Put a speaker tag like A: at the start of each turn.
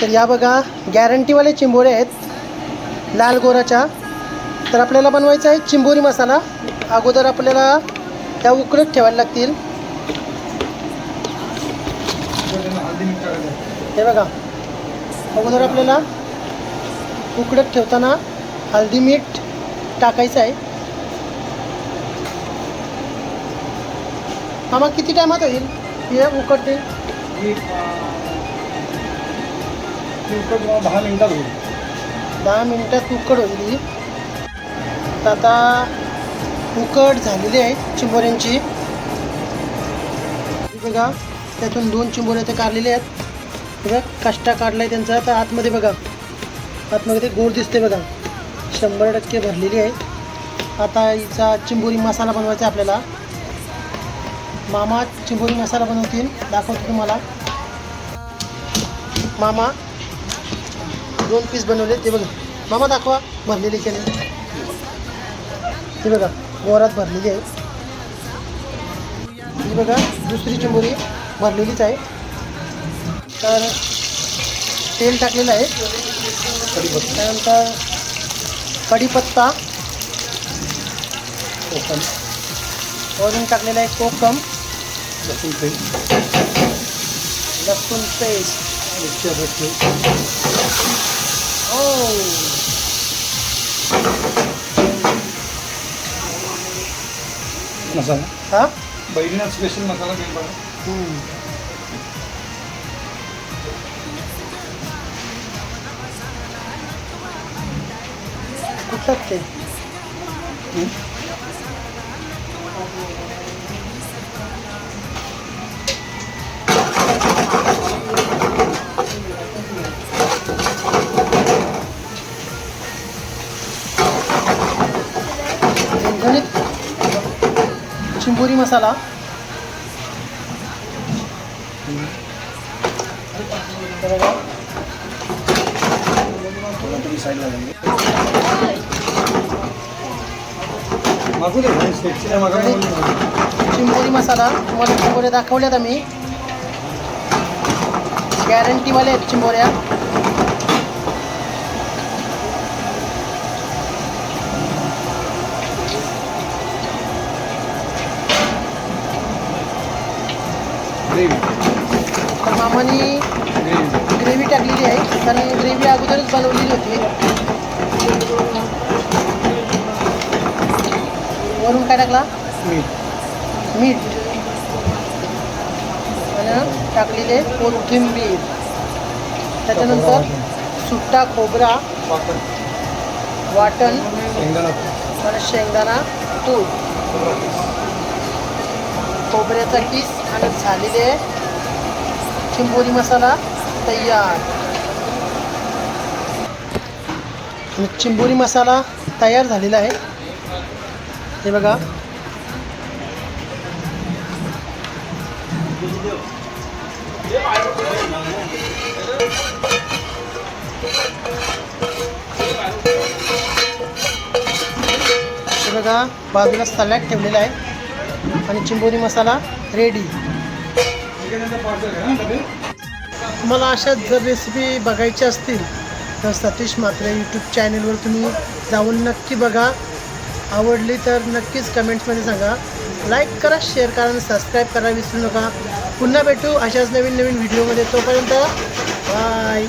A: तर या बघा गॅरंटीवाले चिंबोरे आहेत लाल गोराच्या. तर आपल्याला बनवायचा आहे चिंबोरी मसाला. अगोदर आपल्याला त्या उकळत ठेवायला लागतील. हे बघा अगोदर आपल्याला उकळत ठेवताना हळदी मीठ टाकायचं आहे. मामा किती टायमात होईल हे उकळते?
B: 10 मिनिटात होईल.
A: 10 मिनिटात उकड होईल. तर आता उकड झालेली आहे चिंबोऱ्यांची. बघा त्यातून 2 चिंबोऱ्या ते काढलेले आहेत. बघा काष्टा काढला आहे त्यांचा. आता आतमध्ये बघा आतमध्ये ते गोड दिसते बघा 100% भरलेली आहे. आता हिचा चिंबोरी मसाला बनवायचा आहे आपल्याला. मामा चिंबोरी मसाला बनवतील, दाखवतो तुम्हाला. मामा 2 पीस बनवले ते बघा. मामा दाखवा भरलेली केले ते बघा गोरात भरलेली आहे. ही बघा दुसरी चिंबोरी भरलेलीच आहे. तर तेल टाकलेलं आहे. त्यानंतर कढीपत्ता, कोकम वरून टाकलेला आहे. कोकम, लसूण पेस्ट,
B: मसाला
A: हा
B: बैलीना स्पेशल मसाला घेऊन बघा.
A: कुठलं ते चिंबोरी मसाला. चिंबोरी मसाला तुम्हाला चिंबोऱ्या दाखवल्यात आम्ही. गॅरंटीवाले आहेत चिंबोऱ्या. तर मामाने ग्रेव्ही टाकलेली आहे कारण ग्रेव्ही अगोदरच बनवलेली होती. वरून काय टाकला? मीठ आणि टाकलेले कोथिंबीर. त्याच्यानंतर सुट्टा खोबरा वाटण आणि शेंगदाणा तूर, खोबऱ्याचा किस आणि झालेले चिंबोरी मसाला तयार. चिंबोरी मसाला तयार झालेला आहे. हे बघा हे बघा बाजूला सलाड ठेवलेला आहे आणि चिंबोरी मसाला रेडी. तुम्हाला अशा जर रेसिपी बघायच्या असतील तर सतीश म्हात्रे यूट्यूब चॅनलवर तुम्ही जाऊन नक्की बघा. आवडली तर नक्कीच कमेंट्समध्ये सांगा. लाईक करा, शेअर करा आणि सबस्क्राईब करायला विसरू नका. पुन्हा भेटू अशाच नवीन व्हिडिओमध्ये. तोपर्यंत बाय.